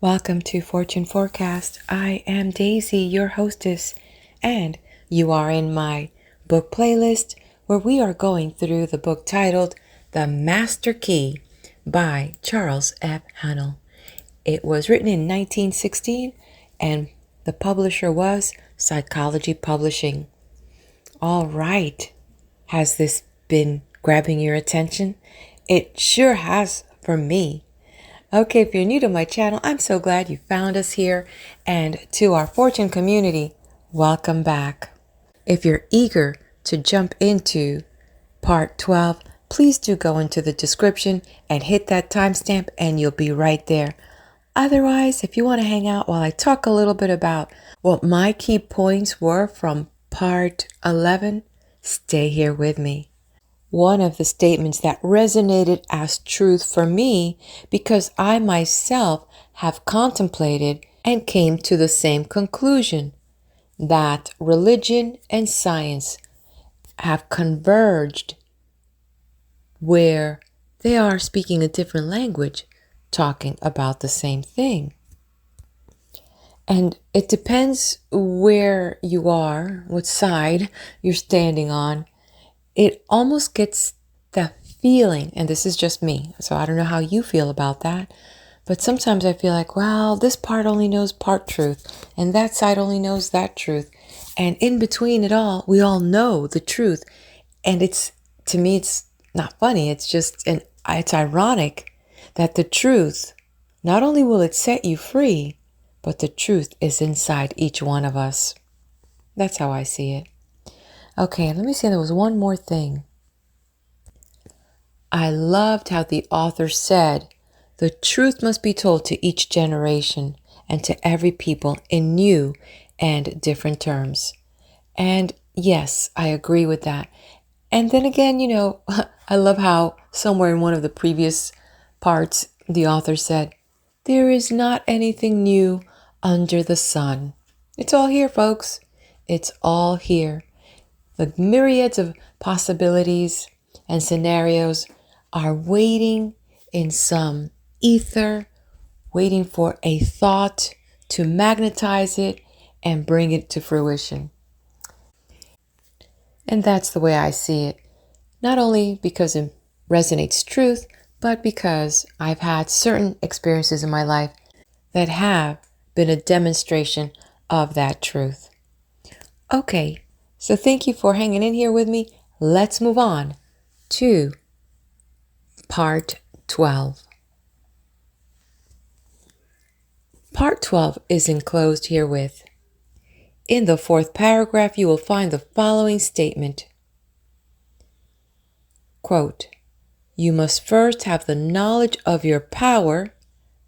Welcome to Fortune Forecast. I am Daisy, your hostess, and you are in my book playlist where we are going through the book titled The Master Key by Charles F. Haanel. It was written in 1916 and the publisher was Psychology Publishing. All right. Has this been grabbing your attention? It sure has for me. Okay, if you're new to my channel, I'm so glad you found us here. And to our Fortune community, welcome back. If you're eager to jump into part 12, please do go into the description and hit that timestamp and you'll be right there. Otherwise, if you want to hang out while I talk a little bit about what my key points were from part 11, stay here with me. One of the statements that resonated as truth for me because I myself have contemplated and came to the same conclusion that religion and science have converged where they are speaking a different language, talking about the same thing. And it depends where you are, what side you're standing on. It almost gets the feeling, and this is just me, so I don't know how you feel about that, but sometimes I feel like, well, this part only knows part truth, and that side only knows that truth, and in between it all, we all know the truth, and to me, it's not funny, it's ironic that the truth, not only will it set you free, but the truth is inside each one of us. That's how I see it. Okay, let me see, there was one more thing. I loved how the author said, the truth must be told to each generation and to every people in new and different terms. And yes, I agree with that. And then again, I love how somewhere in one of the previous parts, the author said, there is not anything new under the sun. It's all here, folks. It's all here. The myriads of possibilities and scenarios are waiting in some ether, waiting for a thought to magnetize it and bring it to fruition. And that's the way I see it. Not only because it resonates truth, but because I've had certain experiences in my life that have been a demonstration of that truth. Okay. So thank you for hanging in here with me. Let's move on to part 12. Part 12 is enclosed herewith. In the fourth paragraph, you will find the following statement. Quote, you must first have the knowledge of your power.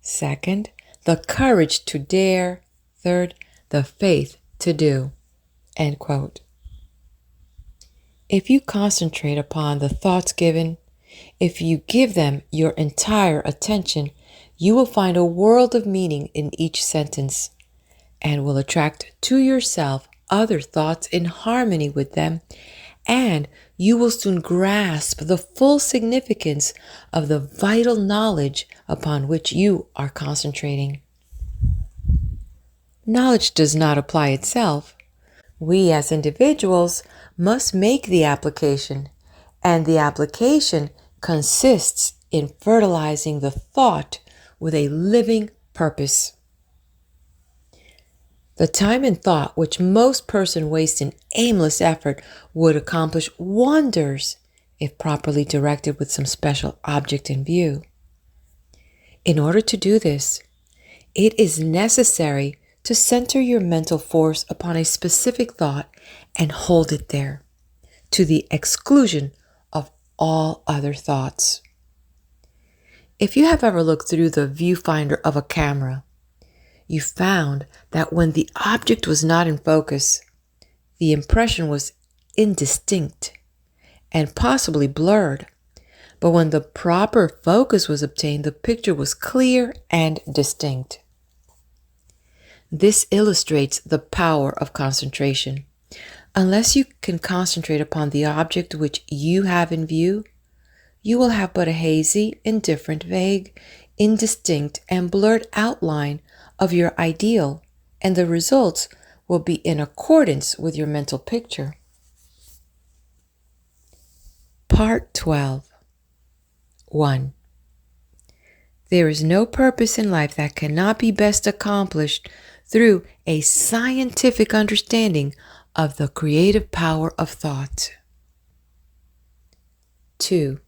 Second, the courage to dare. Third, the faith to do. End quote. If you concentrate upon the thoughts given, if you give them your entire attention, you will find a world of meaning in each sentence and will attract to yourself other thoughts in harmony with them, and you will soon grasp the full significance of the vital knowledge upon which you are concentrating. Knowledge does not apply itself. We as individuals must make the application, and the application consists in fertilizing the thought with a living purpose. The time and thought which most persons waste in aimless effort would accomplish wonders if properly directed with some special object in view. In order to do this, it is necessary to center your mental force upon a specific thought and hold it there, to the exclusion of all other thoughts. If you have ever looked through the viewfinder of a camera, you found that when the object was not in focus, the impression was indistinct and possibly blurred. But when the proper focus was obtained, the picture was clear and distinct. This illustrates the power of concentration. Unless you can concentrate upon the object which you have in view, you will have but a hazy, indifferent, vague, indistinct and blurred outline of your ideal, and the results will be in accordance with your mental picture. Part 12. 1. There is no purpose in life that cannot be best accomplished through a scientific understanding of the creative power of thought. 2.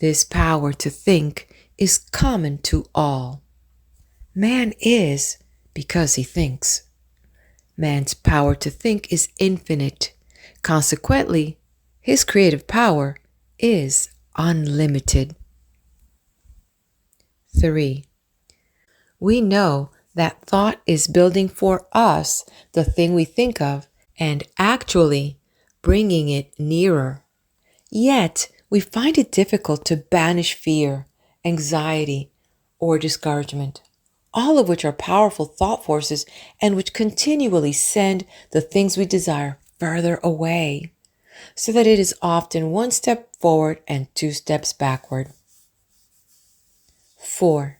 This power to think is common to all. Man is because he thinks. Man's power to think is infinite. Consequently, his creative power is unlimited. 3. We know that thought is building for us the thing we think of and actually bringing it nearer. Yet, we find it difficult to banish fear, anxiety, or discouragement, all of which are powerful thought forces and which continually send the things we desire further away, so that it is often one step forward and two steps backward. 4.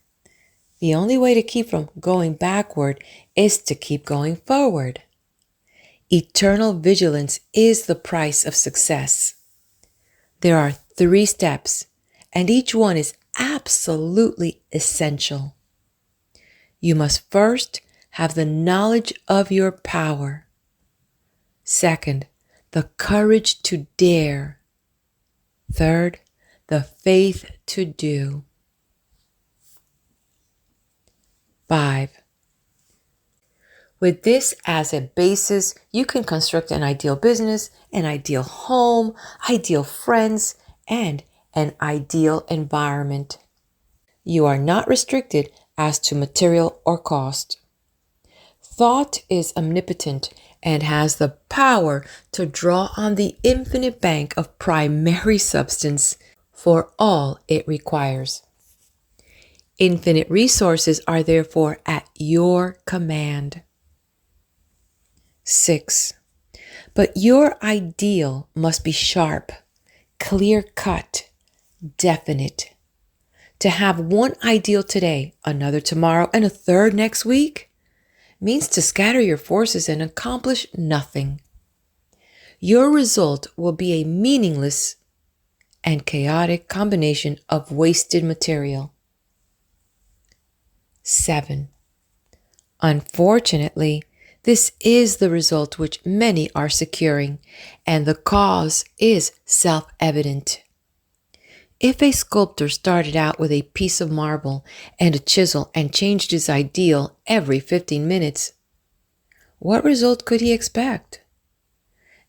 The only way to keep from going backward is to keep going forward. Eternal vigilance is the price of success. There are 3 steps, and each one is absolutely essential. You must first have the knowledge of your power. Second, the courage to dare. Third, the faith to do. 5. With this as a basis, you can construct an ideal business, an ideal home, ideal friends, and an ideal environment. You are not restricted as to material or cost. Thought is omnipotent and has the power to draw on the infinite bank of primary substance for all it requires. Infinite resources are therefore at your command. 6. But your ideal must be sharp, clear-cut, definite. To have one ideal today, another tomorrow, and a third next week means to scatter your forces and accomplish nothing. Your result will be a meaningless and chaotic combination of wasted material. 7. Unfortunately, this is the result which many are securing, and the cause is self-evident. If a sculptor started out with a piece of marble and a chisel and changed his ideal every 15 minutes, what result could he expect?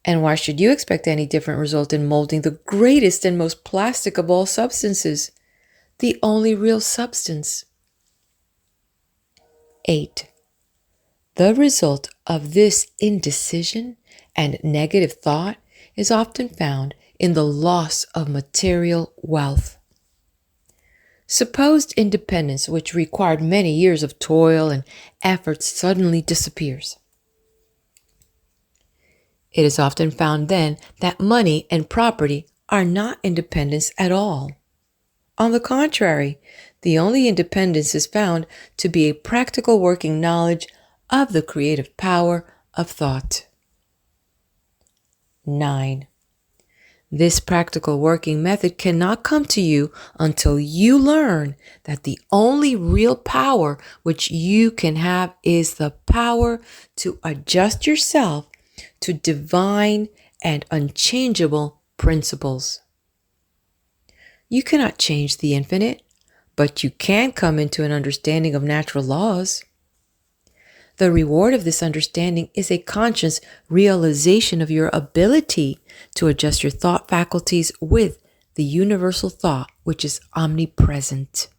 And why should you expect any different result in molding the greatest and most plastic of all substances, the only real substance? 8. The result of this indecision and negative thought is often found in the loss of material wealth. Supposed independence, which required many years of toil and effort, suddenly disappears. It is often found then that money and property are not independence at all. On the contrary, the only independence is found to be a practical working knowledge of the creative power of thought. 9. This practical working method cannot come to you until you learn that the only real power which you can have is the power to adjust yourself to divine and unchangeable principles. You cannot change the infinite, but you can come into an understanding of natural laws. The reward of this understanding is a conscious realization of your ability to adjust your thought faculties with the universal thought which is omnipresent.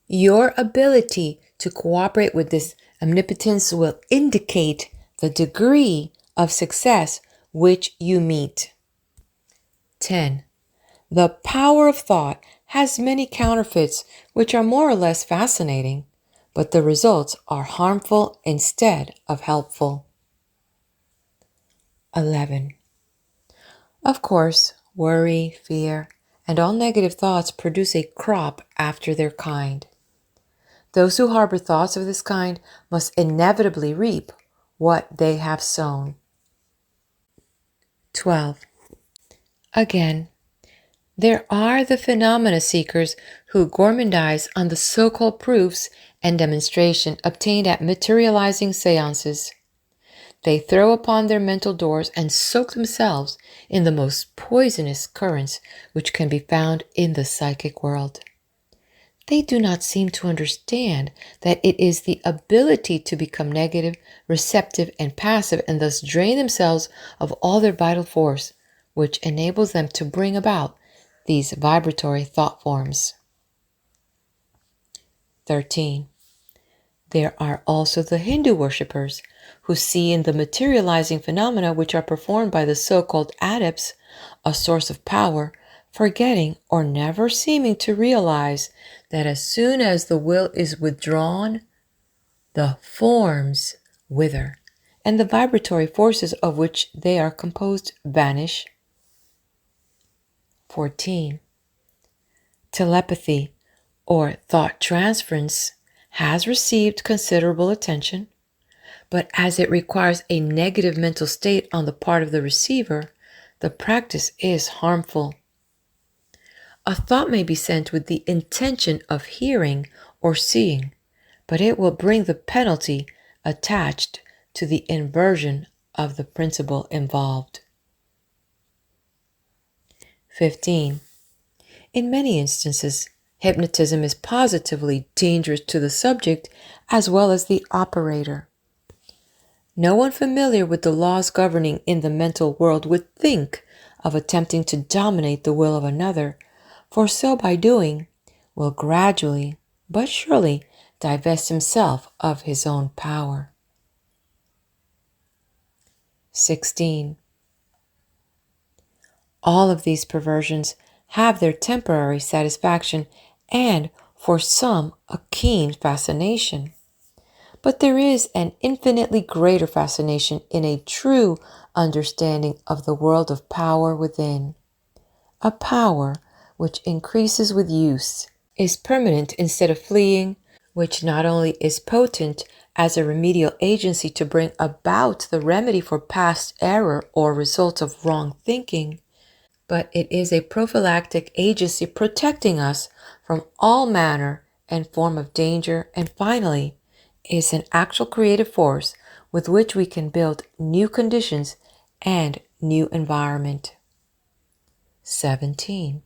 Your ability to cooperate with this omnipotence will indicate the degree of success which you meet. 10. The power of thought has many counterfeits which are more or less fascinating, but the results are harmful instead of helpful. 11. Of course, worry, fear, and all negative thoughts produce a crop after their kind. Those who harbor thoughts of this kind must inevitably reap what they have sown. 12. Again, there are the phenomena seekers who gourmandize on the so-called proofs and demonstration obtained at materializing seances. They throw upon their mental doors and soak themselves in the most poisonous currents which can be found in the psychic world. They do not seem to understand that it is the ability to become negative, receptive, and passive, and thus drain themselves of all their vital force, which enables them to bring about these vibratory thought forms. 13. There are also the Hindu worshippers who see in the materializing phenomena which are performed by the so-called adepts a source of power, forgetting or never seeming to realize that as soon as the will is withdrawn, the forms wither, and the vibratory forces of which they are composed vanish. 14. Telepathy, or thought transference, has received considerable attention, but as it requires a negative mental state on the part of the receiver, the practice is harmful. A thought may be sent with the intention of hearing or seeing, but it will bring the penalty attached to the inversion of the principle involved. 15. In many instances, hypnotism is positively dangerous to the subject as well as the operator. No one familiar with the laws governing in the mental world would think of attempting to dominate the will of another, for so by doing will gradually but surely divest himself of his own power. 16. All of these perversions have their temporary satisfaction and, for some, a keen fascination. But there is an infinitely greater fascination in a true understanding of the world of power within. A power which increases with use, is permanent instead of fleeing, which not only is potent as a remedial agency to bring about the remedy for past error or results of wrong thinking, but it is a prophylactic agency protecting us from all manner and form of danger, and finally is an actual creative force with which we can build new conditions and new environment. 17.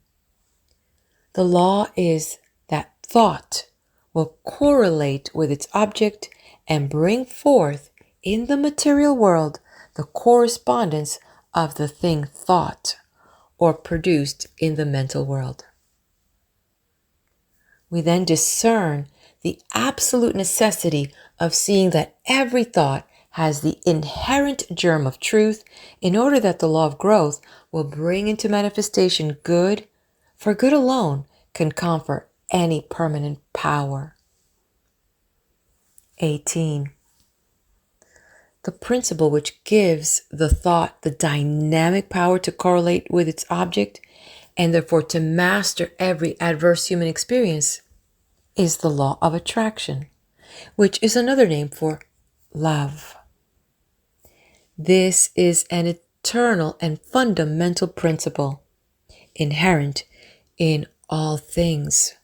The law is that thought will correlate with its object and bring forth in the material world the correspondence of the thing thought or produced in the mental world. We then discern the absolute necessity of seeing that every thought has the inherent germ of truth in order that the law of growth will bring into manifestation good, for good alone can confer any permanent power. 18. The principle which gives the thought the dynamic power to correlate with its object and therefore to master every adverse human experience is the law of attraction, which is another name for love. This is an eternal and fundamental principle, inherent in all things,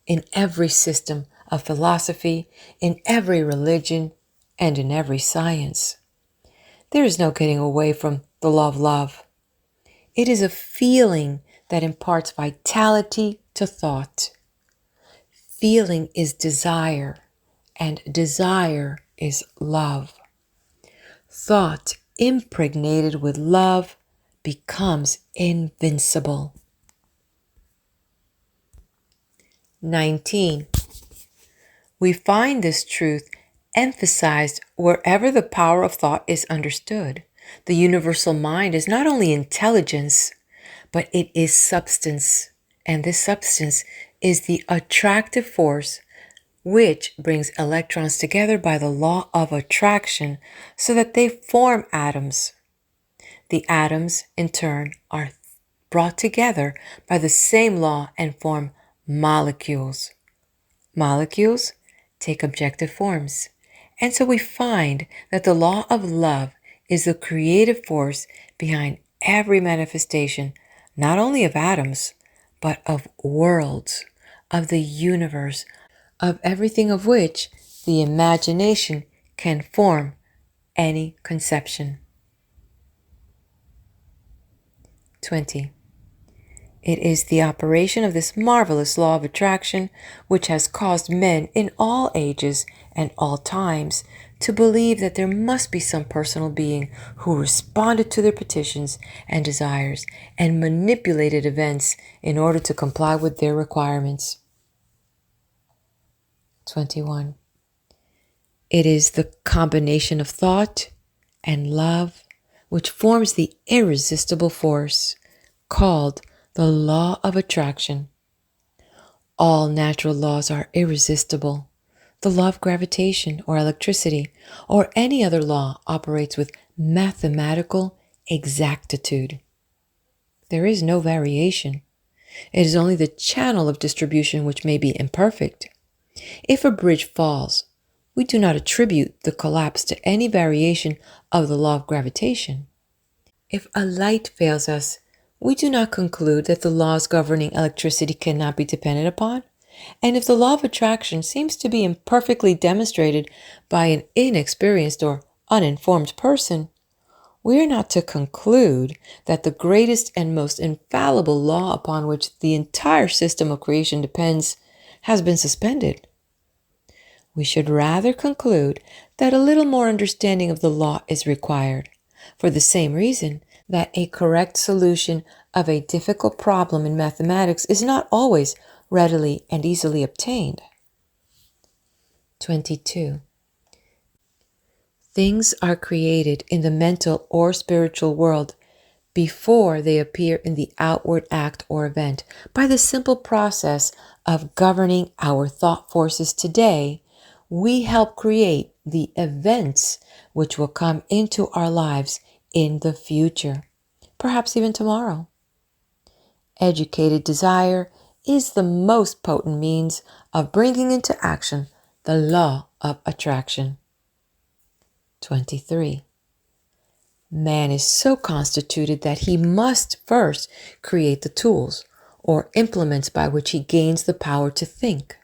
in every system of philosophy, in every religion, and in every science. There is no getting away from the law of love. It is a feeling that imparts vitality to thought. Feeling is desire, and desire is love. Thought impregnated with love becomes invincible. 19. We find this truth emphasized wherever the power of thought is understood. The universal mind is not only intelligence, but it is substance, and this substance is the attractive force which brings electrons together by the law of attraction so that they form atoms. The atoms, in turn, are brought together by the same law and form molecules. Molecules take objective forms. And so we find that the law of love is the creative force behind every manifestation, not only of atoms, but of worlds, of the universe, of everything of which the imagination can form any conception. 20. It is the operation of this marvelous law of attraction which has caused men in all ages and all times to believe that there must be some personal being who responded to their petitions and desires and manipulated events in order to comply with their requirements. 21. It is the combination of thought and love which forms the irresistible force called the law of attraction. All natural laws are irresistible. The law of gravitation or electricity or any other law operates with mathematical exactitude. There is no variation. It is only the channel of distribution which may be imperfect. If a bridge falls, we do not attribute the collapse to any variation of the law of gravitation. If a light fails us, we do not conclude that the laws governing electricity cannot be depended upon. And if the law of attraction seems to be imperfectly demonstrated by an inexperienced or uninformed person, we are not to conclude that the greatest and most infallible law upon which the entire system of creation depends has been suspended. We should rather conclude that a little more understanding of the law is required, for the same reason that a correct solution of a difficult problem in mathematics is not always readily and easily obtained. 22. Things are created in the mental or spiritual world before they appear in the outward act or event. By the simple process of governing our thought forces today, we help create the events which will come into our lives in the future, perhaps even tomorrow. Educated desire is the most potent means of bringing into action the law of attraction. 23. Man is so constituted that he must first create the tools or implements by which he gains the power to think.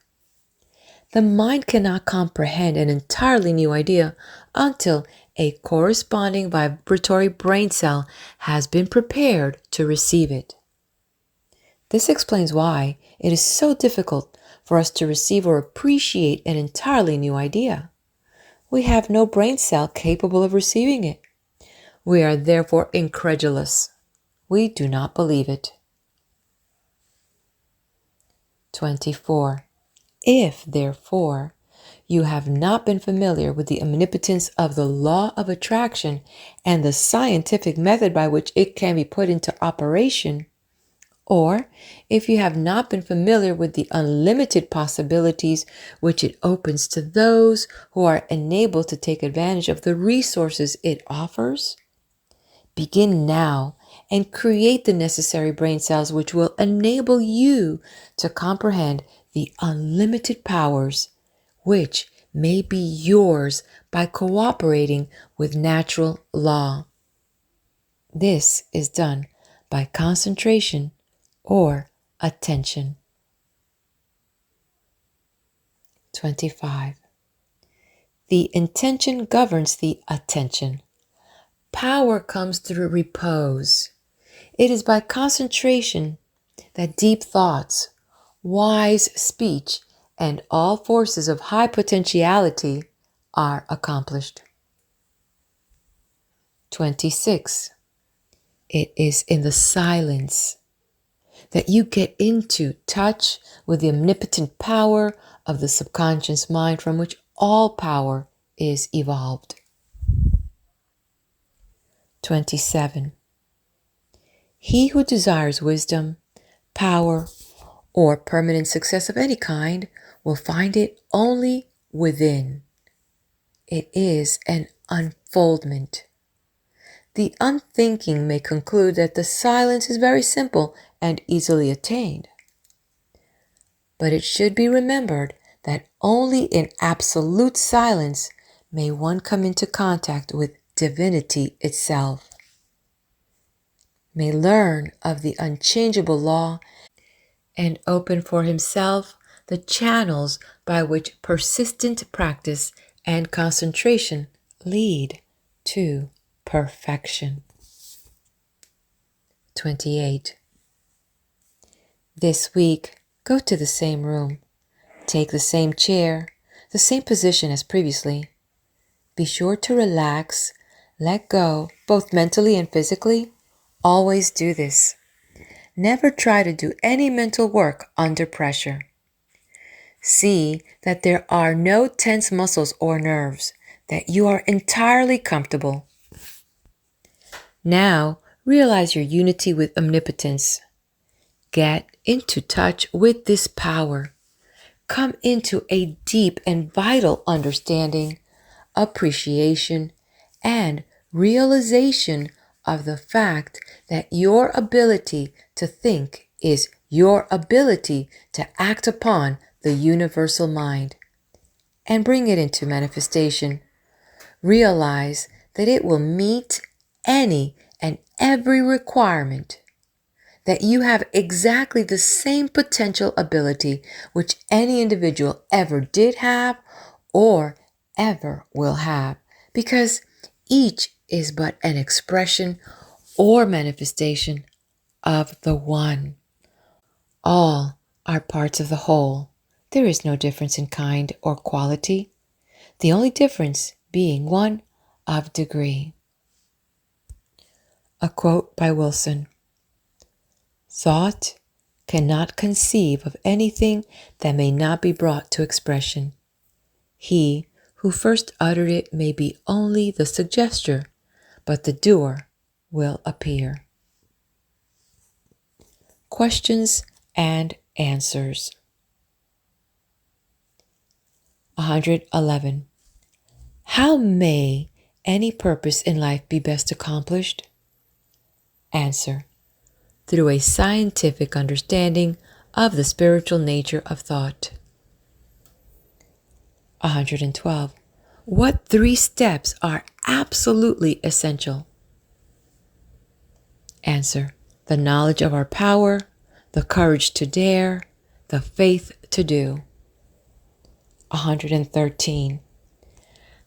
The mind cannot comprehend an entirely new idea until a corresponding vibratory brain cell has been prepared to receive it. This explains why it is so difficult for us to receive or appreciate an entirely new idea. We have no brain cell capable of receiving it. We are therefore incredulous. We do not believe it. 24. If, therefore, you have not been familiar with the omnipotence of the law of attraction and the scientific method by which it can be put into operation, or if you have not been familiar with the unlimited possibilities which it opens to those who are enabled to take advantage of the resources it offers, begin now and create the necessary brain cells which will enable you to comprehend the unlimited powers which may be yours by cooperating with natural law. This is done by concentration or attention. 25. The intention governs the attention. Power comes through repose. It is by concentration that deep thoughts, wise speech, and all forces of high potentiality are accomplished. 26. It is in the silence that you get into touch with the omnipotent power of the subconscious mind from which all power is evolved. 27. He who desires wisdom, power, or permanent success of any kind will find it only within. It is an unfoldment. the unthinking may conclude that the silence is very simple and easily attained. But it should be remembered that only in absolute silence may one come into contact with divinity itself, may learn of the unchangeable law, and open for himself the channels by which persistent practice and concentration lead to perfection. 28. This week, go to the same room. Take the same chair, the same position as previously. Be sure to relax, let go, both mentally and physically. Always do this. Never try to do any mental work under pressure. See that there are no tense muscles or nerves, that you are entirely comfortable. Now, realize your unity with omnipotence. Get into touch with this power. Come into a deep and vital understanding, appreciation, and realization of the fact that your ability to think is your ability to act upon the universal mind, and bring it into manifestation. Realize that it will meet any and every requirement, that you have exactly the same potential ability which any individual ever did have or ever will have, because each is but an expression or manifestation of the one. All are parts of the whole. There is no difference in kind or quality, the only difference being one of degree. A quote by Wilson. Thought cannot conceive of anything that may not be brought to expression. He who first uttered it may be only the suggester, but the doer will appear. Questions and answers. 111. How may any purpose in life be best accomplished? Answer. Through a scientific understanding of the spiritual nature of thought. 112. What 3 steps are absolutely essential? Answer. The knowledge of our power, the courage to dare, the faith to do. 113.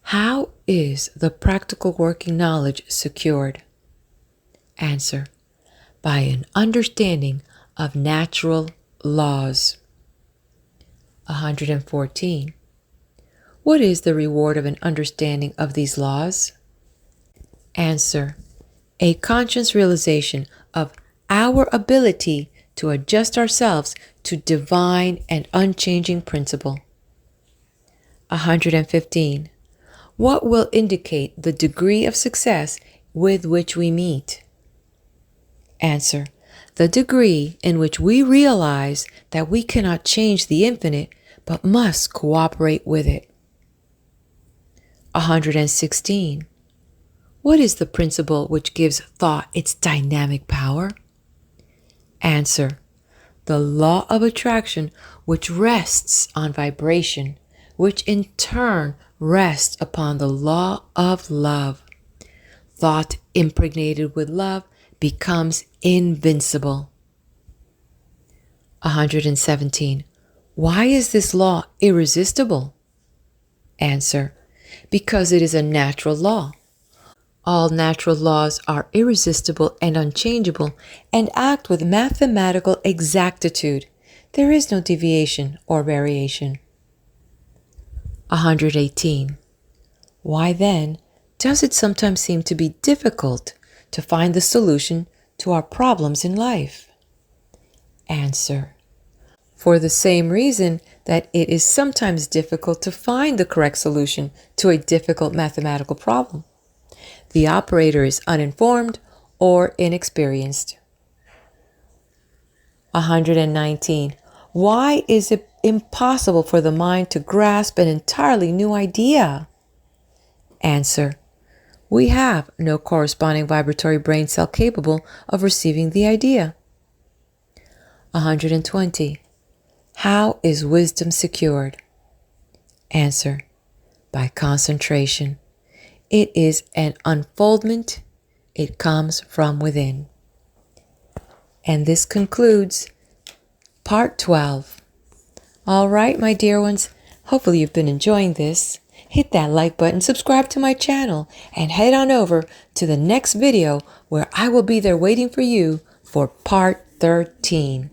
How is the practical working knowledge secured? Answer. By an understanding of natural laws. 114. What is the reward of an understanding of these laws? Answer. A conscious realization of our ability to adjust ourselves to divine and unchanging principle. 115. What will indicate the degree of success with which we meet? Answer. The degree in which we realize that we cannot change the infinite, but must cooperate with it. 116. What is the principle which gives thought its dynamic power? Answer. The law of attraction, which rests on vibration, which in turn rests upon the law of love. Thought impregnated with love becomes invincible. 117. Why is this law irresistible? Answer. Because it is a natural law. All natural laws are irresistible and unchangeable and act with mathematical exactitude. There is no deviation or variation. 118. Why then does it sometimes seem to be difficult to find the solution to our problems in life? Answer. For the same reason that it is sometimes difficult to find the correct solution to a difficult mathematical problem. The operator is uninformed or inexperienced. 119. Why is it impossible for the mind to grasp an entirely new idea? Answer. We have no corresponding vibratory brain cell capable of receiving the idea. 120. How is wisdom secured? Answer: by concentration. It is an unfoldment. It comes from within. And this concludes part 12. All right, my dear ones, hopefully you've been enjoying this. Hit that like button, subscribe to my channel, and head on over to the next video where I will be there waiting for you for part 13.